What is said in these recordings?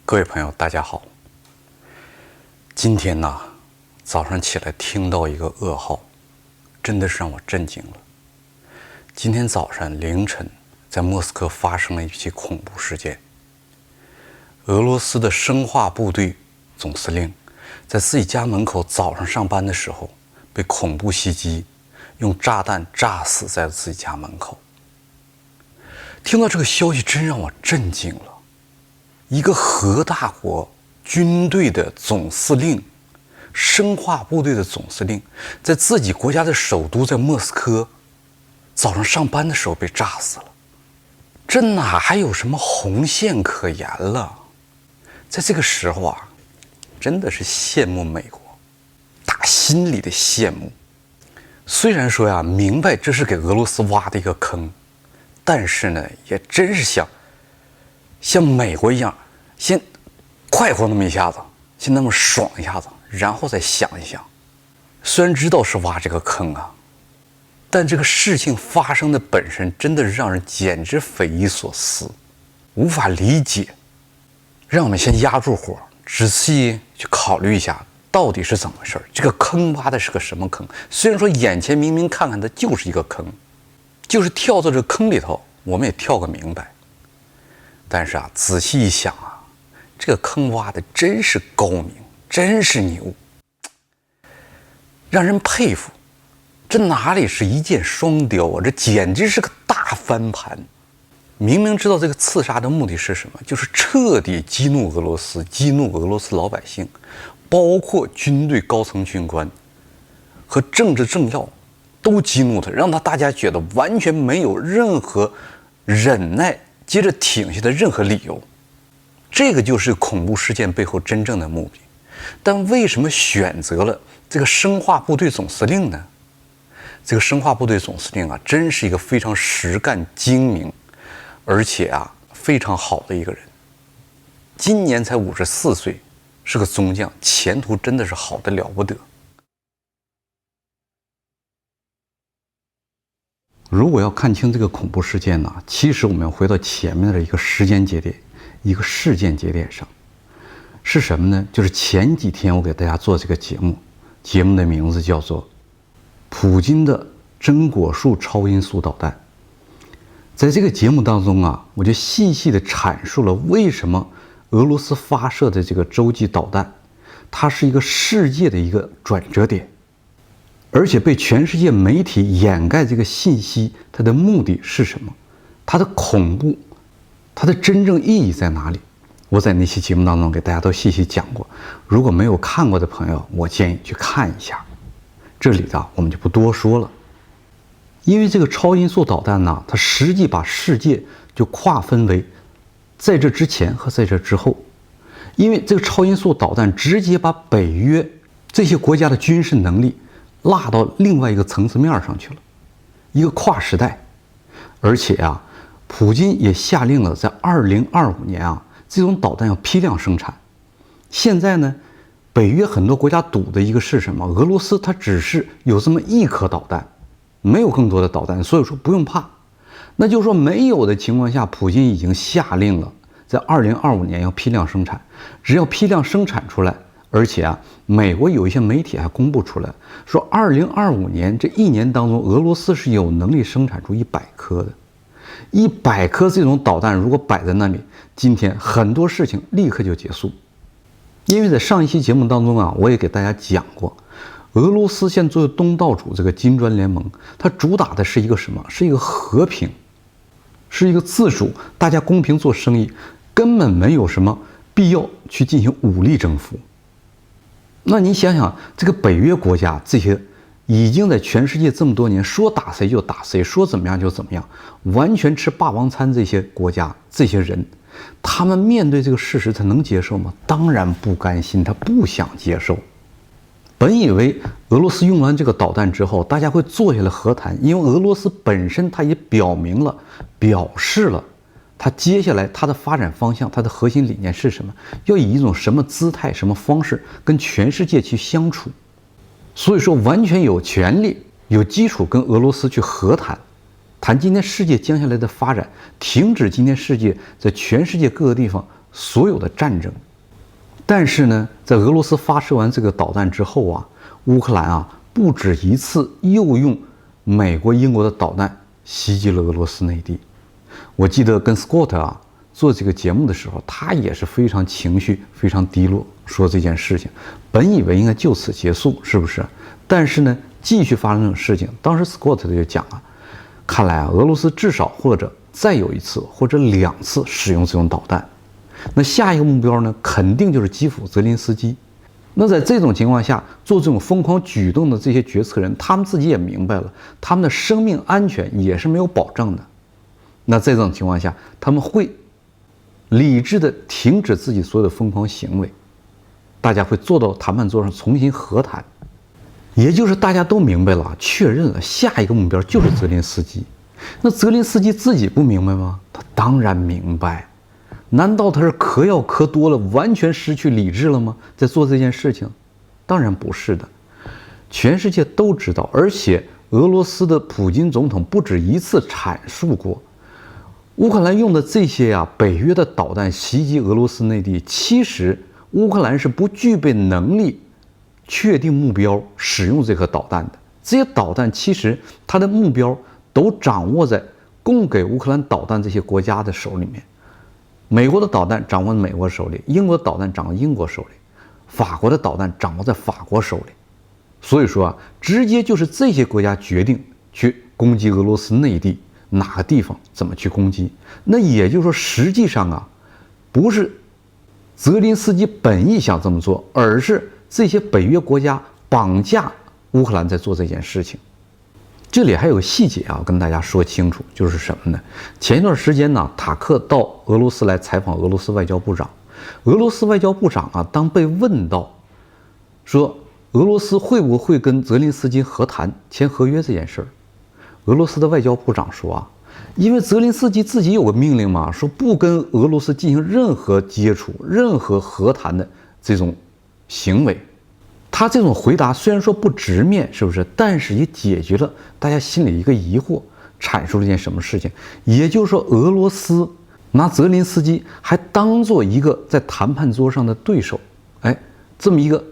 各位朋友，大家好。今天呢，早上起来听到一个噩耗，真的是让我震惊了。今天早上凌晨，在莫斯科发生了一起恐怖事件。俄罗斯的生化部队总司令在自己家门口早上上班的时候被恐怖袭击，用炸弹炸死在自己家门口。听到这个消息，真让我震惊了。一个核大国军队的总司令，生化部队的总司令，在自己国家的首都在莫斯科早上上班的时候被炸死了，这哪还有什么红线可言了？在这个时候啊，真的是羡慕美国，打心里的羡慕。虽然说呀，明白这是给俄罗斯挖的一个坑，但是呢，也真是想像美国一样，先快活那么一下子，先那么爽一下子，然后再想一想。虽然知道是挖这个坑啊，但这个事情发生的本身真的让人简直匪夷所思，无法理解。让我们先压住火，仔细去考虑一下到底是怎么回事。这个坑挖的是个什么坑？虽然说眼前明明看看它就是一个坑，就是跳到这个坑里头，我们也跳个明白。但是啊，仔细一想啊，这个坑挖的真是高明，真是牛，让人佩服。这哪里是一箭双雕啊，这简直是个大翻盘。明明知道这个刺杀的目的是什么，就是彻底激怒俄罗斯，激怒俄罗斯老百姓，包括军队高层军官和政治政要都激怒他，让大家觉得完全没有任何忍耐接着挺下的任何理由。这个就是恐怖事件背后真正的目的。但为什么选择了这个生化部队总司令呢？这个生化部队总司令啊，真是一个非常实干精明，而且啊非常好的一个人。今年才54岁，是个中将，前途真的是好得了不得。如果要看清这个恐怖事件呢，其实我们要回到前面的一个时间节点，一个事件节点上。是什么呢？就是前几天我给大家做这个节目，节目的名字叫做普京的真果树超音速导弹。在这个节目当中啊，我就细细的阐述了为什么俄罗斯发射的这个洲际导弹，它是一个世界的一个转折点，而且被全世界媒体掩盖这个信息，它的目的是什么？它的恐怖，它的真正意义在哪里？我在那期节目当中给大家都细细讲过，如果没有看过的朋友，我建议去看一下。这里的我们就不多说了。因为这个超音速导弹呢，它实际把世界就划分为在这之前和在这之后。因为这个超音速导弹直接把北约这些国家的军事能力拉到另外一个层次面上去了，一个跨时代。而且啊，普京也下令了，在2025年啊，这种导弹要批量生产。现在呢，北约很多国家赌的一个是什么？俄罗斯它只是有这么一颗导弹，没有更多的导弹，所以说不用怕。那就是说没有的情况下，普京已经下令了，在2025年要批量生产。只要批量生产出来，而且啊，美国有一些媒体还公布出来，说2025年这一年当中，俄罗斯是有能力生产出100颗的。100颗这种导弹如果摆在那里，今天很多事情立刻就结束。因为在上一期节目当中啊，我也给大家讲过，俄罗斯现在作为东道主这个金砖联盟，它主打的是一个什么？是一个和平，是一个自主，大家公平做生意，根本没有什么必要去进行武力征服。那你想想，这个北约国家这些已经在全世界这么多年，说打谁就打谁，说怎么样就怎么样，完全吃霸王餐，这些国家这些人，他们面对这个事实，他能接受吗？当然不甘心，他不想接受。本以为俄罗斯用完这个导弹之后，大家会坐下来和谈，因为俄罗斯本身它也表示了它接下来它的发展方向，它的核心理念是什么，要以一种什么姿态、什么方式跟全世界去相处。所以说完全有权利、有基础跟俄罗斯去和谈，谈今天世界将下来的发展，停止今天世界在全世界各个地方所有的战争。但是呢，在俄罗斯发射完这个导弹之后啊，乌克兰啊不止一次又用美国、英国的导弹袭击了俄罗斯内地。我记得跟 Scott 啊做这个节目的时候，他也是非常情绪非常低落，说这件事情本以为应该就此结束，是不是？但是呢，继续发生这种事情。当时 Scott 就讲啊，看来啊，俄罗斯至少或者再有一次或者2次使用这种导弹。那下一个目标呢，肯定就是基辅泽连斯基。那在这种情况下，做这种疯狂举动的这些决策人，他们自己也明白了，他们的生命安全也是没有保障的。那在这种情况下，他们会理智的停止自己所有的疯狂行为，大家会坐到谈判桌上重新和谈。也就是大家都明白了，确认了下一个目标就是泽连斯基。那泽连斯基自己不明白吗？他当然明白。难道他是嗑药嗑多了，完全失去理智了吗？在做这件事情？当然不是的。全世界都知道，而且俄罗斯的普京总统不止一次阐述过，乌克兰用的这些北约的导弹袭击俄罗斯内地，其实乌克兰是不具备能力确定目标使用这颗导弹的。这些导弹其实它的目标都掌握在供给乌克兰导弹这些国家的手里面。美国的导弹掌握在美国手里，英国的导弹掌握在英国手里，法国的导弹掌握在法国手里。所以说直接就是这些国家决定去攻击俄罗斯内地哪个地方怎么去攻击。那也就是说，实际上不是泽连斯基本意想这么做，而是这些北约国家绑架乌克兰在做这件事情。这里还有个细节我跟大家说清楚，就是什么呢？前一段时间呢，塔克到俄罗斯来采访俄罗斯外交部长。俄罗斯外交部长当被问到说俄罗斯会不会跟泽连斯基和谈签合约这件事儿，俄罗斯的外交部长说因为泽连斯基自己有个命令嘛，说不跟俄罗斯进行任何接触、任何和谈的这种行为。他这种回答虽然说不直面，是不是？但是也解决了大家心里一个疑惑，阐述了一件什么事情？也就是说，俄罗斯拿泽连斯基还当做一个在谈判桌上的对手，这么一个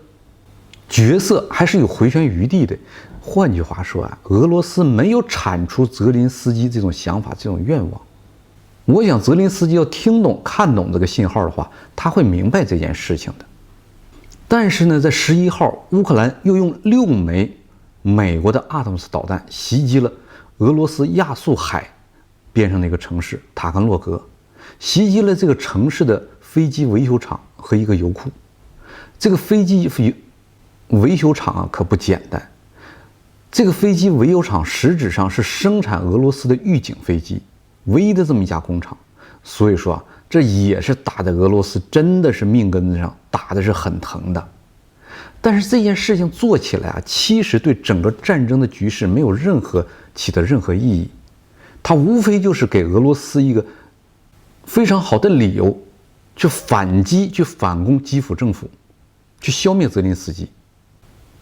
角色还是有回旋余地的。换句话说俄罗斯没有铲除泽连斯基这种想法、这种愿望。我想泽连斯基要听懂、看懂这个信号的话，他会明白这件事情的。但是呢，在11号，乌克兰又用6枚美国的阿特姆斯导弹袭击了俄罗斯亚速海边上的一个城市塔甘洛格，袭击了这个城市的飞机维修厂和一个油库。这个飞机维修厂可不简单，这个飞机维修厂实质上是生产俄罗斯的预警飞机唯一的这么一家工厂。所以说这也是打在俄罗斯真的是命根子上，打的是很疼的。但是这件事情做起来其实对整个战争的局势没有起到任何意义。它无非就是给俄罗斯一个非常好的理由，去反击、去反攻基辅政府，去消灭泽连斯基。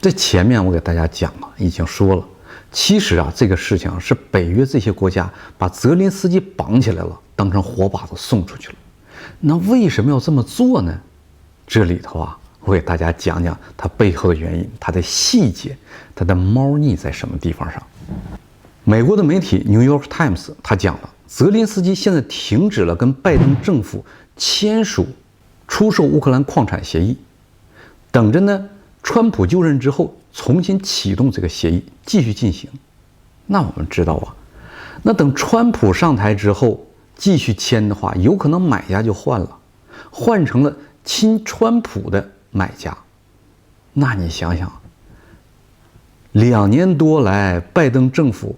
在前面我给大家讲了，已经说了，其实这个事情是北约这些国家把泽连斯基绑起来了，当成活靶子送出去了。那为什么要这么做呢？这里头我给大家讲讲它背后的原因，它的细节，它的猫腻在什么地方上。美国的媒体 New York Times 他讲了，泽连斯基现在停止了跟拜登政府签署出售乌克兰矿产协议，等着呢川普就任之后重新启动这个协议继续进行。那我们知道那等川普上台之后继续签的话，有可能买家就换了，换成了亲川普的买家。那你想想，2年多来拜登政府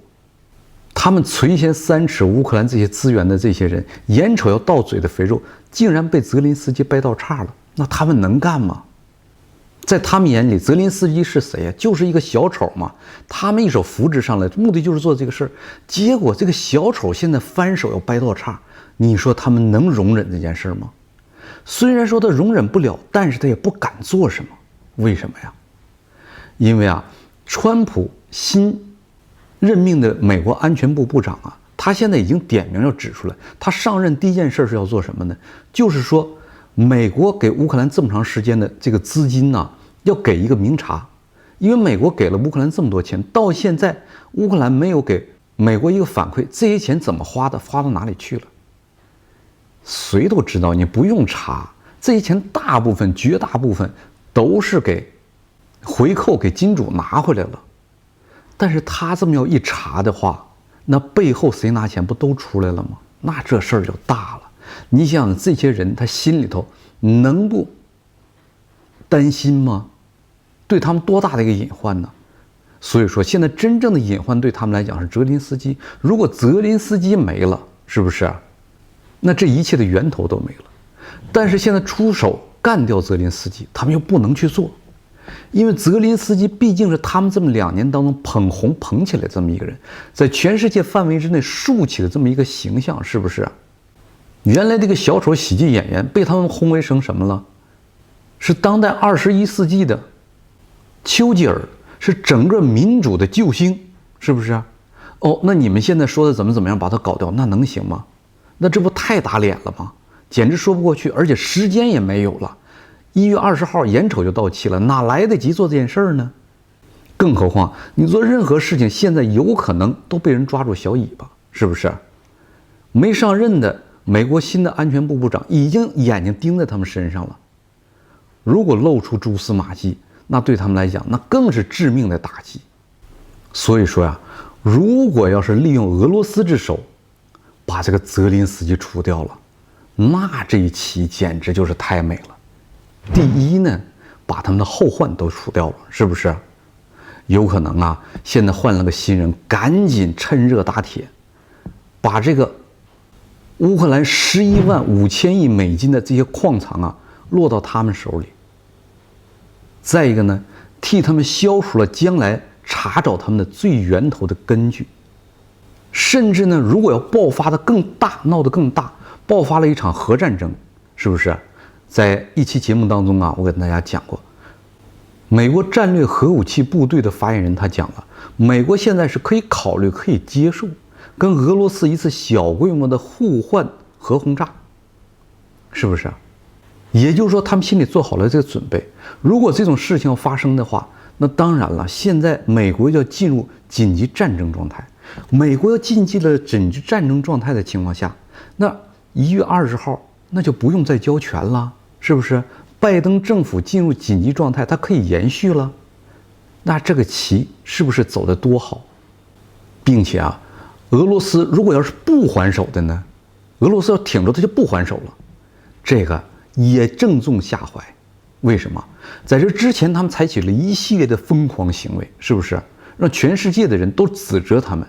他们垂涎三尺乌克兰这些资源的这些人，眼瞅要到嘴的肥肉竟然被泽连斯基掰到叉了，那他们能干吗？在他们眼里，泽连斯基是谁呀？就是一个小丑嘛。他们一手扶植上来，目的就是做这个事儿。结果这个小丑现在翻手要掰到叉，你说他们能容忍这件事吗？虽然说他容忍不了，但是他也不敢做什么。为什么呀？因为川普新任命的美国安全部部长他现在已经点名要指出来，他上任第一件事是要做什么呢？就是说美国给乌克兰这么长时间的这个资金呢，要给一个明察，因为美国给了乌克兰这么多钱，到现在乌克兰没有给美国一个反馈，这些钱怎么花的，花到哪里去了？谁都知道，你不用查，这些钱大部分、绝大部分都是给回扣给金主拿回来了。但是他这么要一查的话，那背后谁拿钱不都出来了吗？那这事儿就大了。你想想这些人，他心里头能不担心吗？对他们多大的一个隐患呢？所以说，现在真正的隐患对他们来讲是泽林斯基。如果泽林斯基没了，是不是？那这一切的源头都没了。但是现在出手干掉泽林斯基，他们又不能去做，因为泽林斯基毕竟是他们这么2年当中捧红捧起来这么一个人，在全世界范围之内竖起了这么一个形象，是不是？原来这个小丑喜剧演员被他们轰为成什么了？是当代21世纪的丘吉尔，是整个民主的救星，是不是？哦，那你们现在说的怎么样把他搞掉，那能行吗？那这不太打脸了吗？简直说不过去，而且时间也没有了。1月20号眼瞅就到期了，哪来得及做这件事儿呢？更何况你做任何事情，现在有可能都被人抓住小尾巴，是不是？没上任的美国新的安全部部长已经眼睛盯在他们身上了，如果露出蛛丝马迹，那对他们来讲那更是致命的打击。所以说呀，如果要是利用俄罗斯之手把这个泽林斯基除掉了，那这一棋简直就是太美了。第一呢，把他们的后患都除掉了，是不是？有可能啊，现在换了个新人，赶紧趁热打铁，把这个乌克兰11万5千亿美金的这些矿藏啊落到他们手里。再一个呢，替他们消除了将来查找他们的最源头的根据。甚至呢，如果要爆发的更大，闹得更大，爆发了一场核战争，是不是？在一期节目当中啊，我跟大家讲过，美国战略核武器部队的发言人他讲了，美国现在是可以考虑、可以接受跟俄罗斯一次小规模的互换核轰炸，是不是？也就是说，他们心里做好了这个准备。如果这种事情要发生的话，那当然了，现在美国要进入紧急战争状态。美国要进入了紧急战争状态的情况下，那1月20号那就不用再交权了，是不是？拜登政府进入紧急状态，它可以延续了。那这个棋是不是走得多好？并且啊，俄罗斯如果要是不还手的呢？俄罗斯要挺着它就不还手了，这个也正中下怀。为什么？在这之前，他们采取了一系列的疯狂行为，是不是？让全世界的人都指责他们。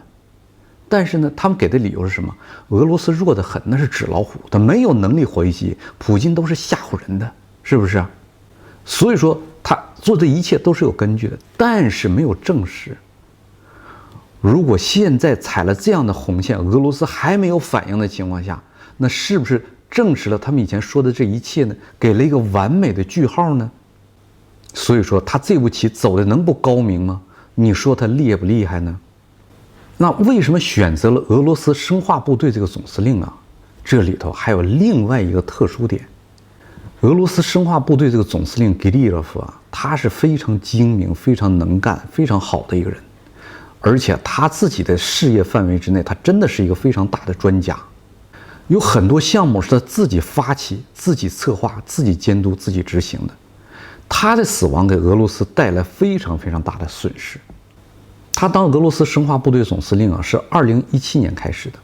但是呢，他们给的理由是什么？俄罗斯弱得很，那是纸老虎，他没有能力回击，普京都是吓唬人的，是不是？所以说他做的一切都是有根据的，但是没有证实。如果现在踩了这样的红线，俄罗斯还没有反应的情况下，那是不是证实了他们以前说的这一切呢？给了一个完美的句号呢？所以说他这步棋走的能不高明吗？你说他厉不厉害呢？那为什么选择了俄罗斯生化部队这个总司令啊？这里头还有另外一个特殊点。俄罗斯生化部队这个总司令吉利耶夫啊，他是非常精明、非常能干、非常好的一个人，而且他自己的事业范围之内，他真的是一个非常大的专家，有很多项目是他自己发起、自己策划、自己监督、自己执行的。他的死亡给俄罗斯带来非常非常大的损失。他当俄罗斯生化部队总司令啊，是2017年开始的。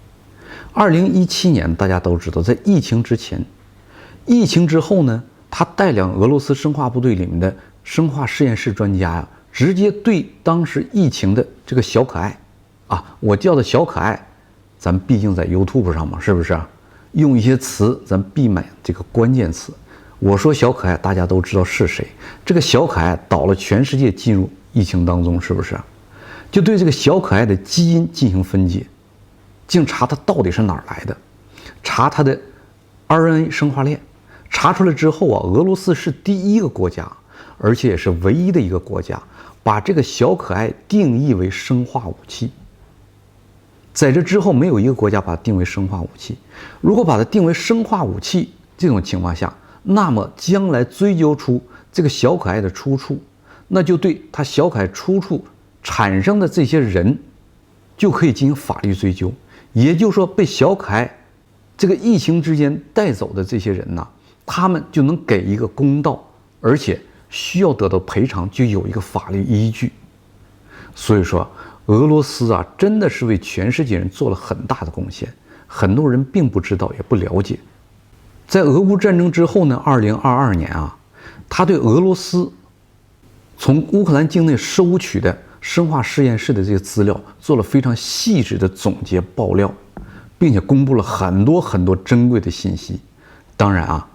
2017年大家都知道，在疫情之前，疫情之后呢，他带领俄罗斯生化部队里面的生化实验室专家呀，直接对当时疫情的这个小可爱，啊，我叫的小可爱，咱们毕竟在 YouTube 上嘛，是不是？用一些词，咱避免这个关键词。我说小可爱，大家都知道是谁。这个小可爱导了全世界进入疫情当中，是不是？就对这个小可爱的基因进行分解，竟查它到底是哪儿来的，查它的 RNA 生化链。查出来之后啊，俄罗斯是第一个国家，而且也是唯一的一个国家，把这个小可爱定义为生化武器。在这之后，没有一个国家把它定为生化武器。如果把它定为生化武器，这种情况下，那么将来追究出这个小可爱的出处，那就对他小可爱出处产生的这些人就可以进行法律追究。也就是说，被小可爱这个疫情之间带走的这些人呢，他们就能给一个公道，而且需要得到赔偿就有一个法律依据。所以说俄罗斯啊，真的是为全世界人做了很大的贡献，很多人并不知道也不了解。在俄乌战争之后呢，2022年啊，他对俄罗斯从乌克兰境内收取的生化实验室的这些资料做了非常细致的总结爆料，并且公布了很多很多珍贵的信息。当然啊，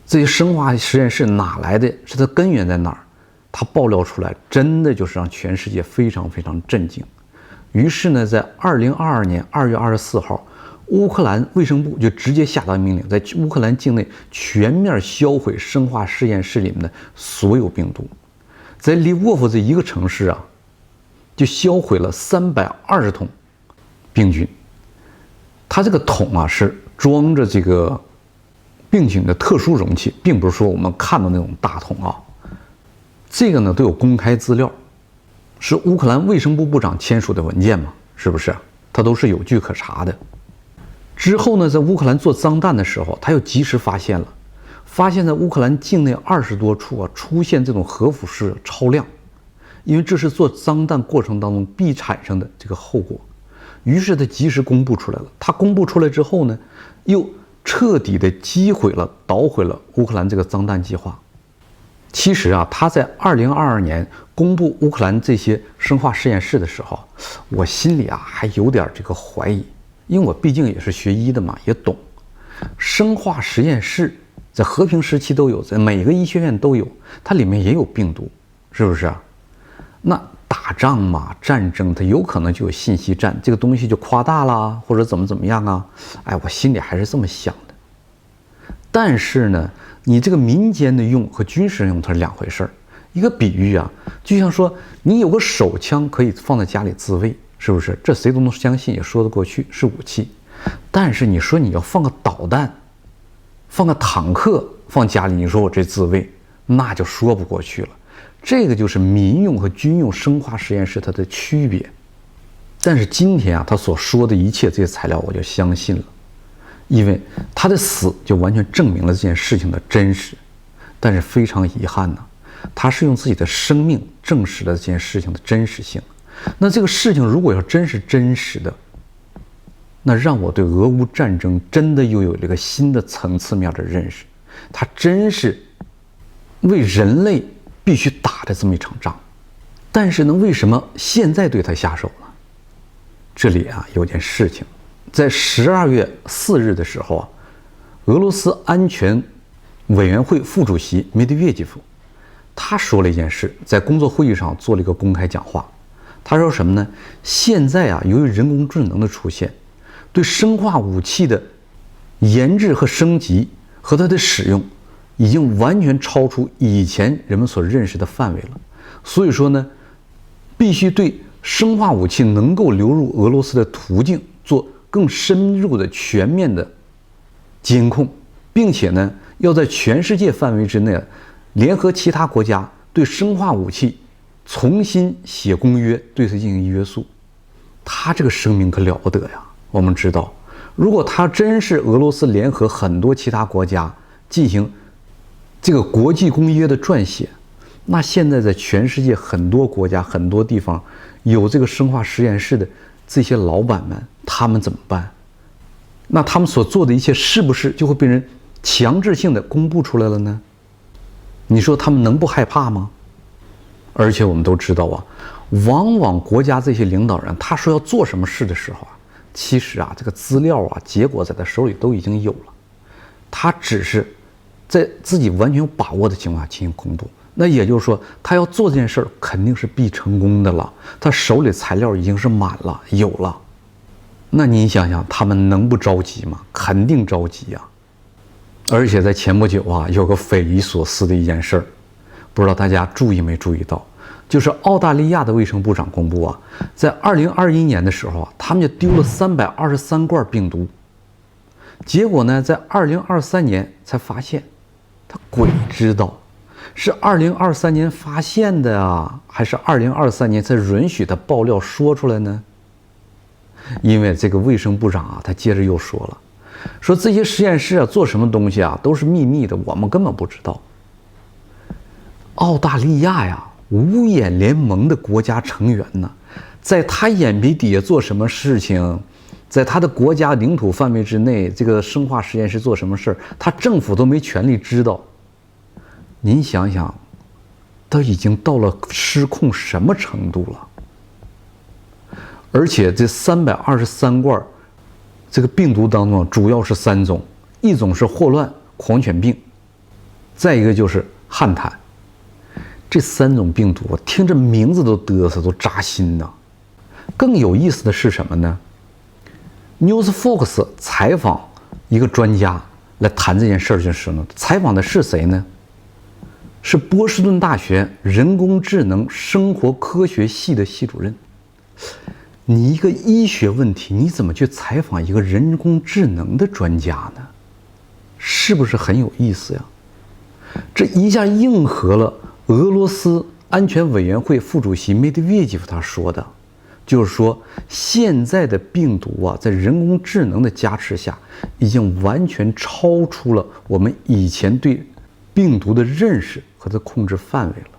这些生化实验室哪来的，是它根源在哪儿，它爆料出来真的就是让全世界非常非常震惊。于是呢，在2022年2月24号，乌克兰卫生部就直接下达命令，在乌克兰境内全面销毁生化实验室里面的所有病毒。在利沃夫这一个城市啊，就销毁了320桶病菌。它这个桶啊，是装着这个病菌的特殊容器，并不是说我们看到那种大桶啊。这个呢都有公开资料，是乌克兰卫生部部长签署的文件嘛，是不是？它都是有据可查的。之后呢，在乌克兰做脏弹的时候，他又及时发现在乌克兰境内20多处啊出现这种核辐射超量，因为这是做脏弹过程当中必产生的这个后果。于是他及时公布出来了。他公布出来之后呢，又彻底的捣毁了乌克兰这个脏弹计划。其实啊，他在2022年公布乌克兰这些生化实验室的时候，我心里啊还有点这个怀疑。因为我毕竟也是学医的嘛，也懂。生化实验室在和平时期都有，在每个医学院都有，它里面也有病毒，是不是啊？那打仗嘛，战争它有可能就有信息战，这个东西就夸大了，或者怎么样啊？哎，我心里还是这么想的。但是呢，你这个民间的用和军事用它是两回事儿。一个比喻啊，就像说你有个手枪可以放在家里自卫。是不是？这谁都能相信，也说得过去，是武器。但是你说你要放个导弹，放个坦克放家里，你说我这自卫，那就说不过去了。这个就是民用和军用生化实验室它的区别。但是今天啊，他所说的一切这些材料，我就相信了，因为他的死就完全证明了这件事情的真实。但是非常遗憾呢，他是用自己的生命证实了这件事情的真实性。那这个事情如果要真是真实的，那让我对俄乌战争真的又有了一个新的层次面的认识。它真是为人类必须打的这么一场仗。但是呢，为什么现在对它下手呢？这里啊有件事情，在12月4日的时候啊，俄罗斯安全委员会副主席梅德韦杰夫他说了一件事，在工作会议上做了一个公开讲话。他说什么呢？现在啊，由于人工智能的出现，对生化武器的研制和升级和它的使用，已经完全超出以前人们所认识的范围了。所以说呢，必须对生化武器能够流入俄罗斯的途径做更深入的、全面的监控，并且呢，要在全世界范围之内联合其他国家对生化武器重新写公约，对它进行约束。他这个声明可了不得呀！我们知道，如果他真是俄罗斯联合很多其他国家进行这个国际公约的撰写，那现在在全世界很多国家、很多地方有这个生化实验室的这些老板们，他们怎么办？那他们所做的一切是不是就会被人强制性的公布出来了呢？你说他们能不害怕吗？而且我们都知道啊，往往国家这些领导人他说要做什么事的时候啊，其实啊这个资料啊结果在他手里都已经有了，他只是在自己完全有把握的情况下进行公布。那也就是说，他要做这件事儿肯定是必成功的了，他手里材料已经是满了，有了。那你想想，他们能不着急吗？肯定着急呀。而且在前不久啊，有个匪夷所思的一件事儿，不知道大家注意没注意到，就是澳大利亚的卫生部长公布啊，在2021年的时候啊，他们就丢了323罐病毒，结果呢，在2023年才发现，他鬼知道，是2023年发现的啊，还是2023年才允许他爆料说出来呢？因为这个卫生部长啊，他接着又说了，说这些实验室啊做什么东西啊都是秘密的，我们根本不知道。澳大利亚呀，五眼联盟的国家成员呢，在他眼皮底下做什么事情，在他的国家领土范围之内，这个生化实验室做什么事儿，他政府都没权利知道。您想想，都已经到了失控什么程度了？而且这323罐这个病毒当中，主要是3种，一种是霍乱狂犬病，再一个就是汉坦。这3种病毒，听着名字都嘚瑟，都扎心呐。更有意思的是什么呢？ NewsFox 采访一个专家来谈这件事儿的时候呢，采访的是谁呢？是波士顿大学人工智能生活科学系的系主任。你一个医学问题，你怎么去采访一个人工智能的专家呢？是不是很有意思呀？这一下应和了俄罗斯安全委员会副主席梅德韦杰夫他说的，就是说现在的病毒啊，在人工智能的加持下，已经完全超出了我们以前对病毒的认识和它控制范围了。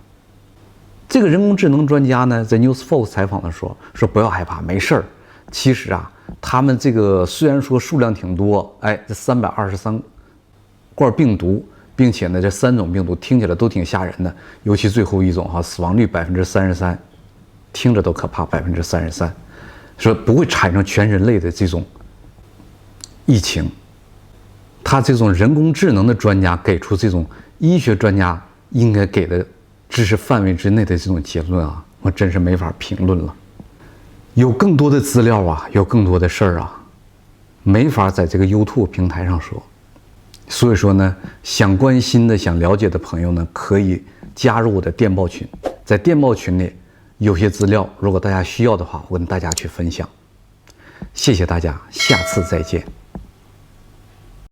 这个人工智能专家呢，在 NewsFox 采访的时候说不要害怕，没事儿。其实啊，他们这个虽然说数量挺多，哎，这323罐病毒，并且呢，这3种病毒听起来都挺吓人的，尤其最后一种哈，死亡率33%，听着都可怕，33%，说不会产生全人类的这种疫情。他这种人工智能的专家给出这种医学专家应该给的知识范围之内的这种结论啊，我真是没法评论了。有更多的资料啊，有更多的事儿啊，没法在这个 YouTube 平台上说。所以说呢，想关心的、想了解的朋友呢，可以加入我的电报群。在电报群里，有些资料，如果大家需要的话，我跟大家去分享。谢谢大家，下次再见。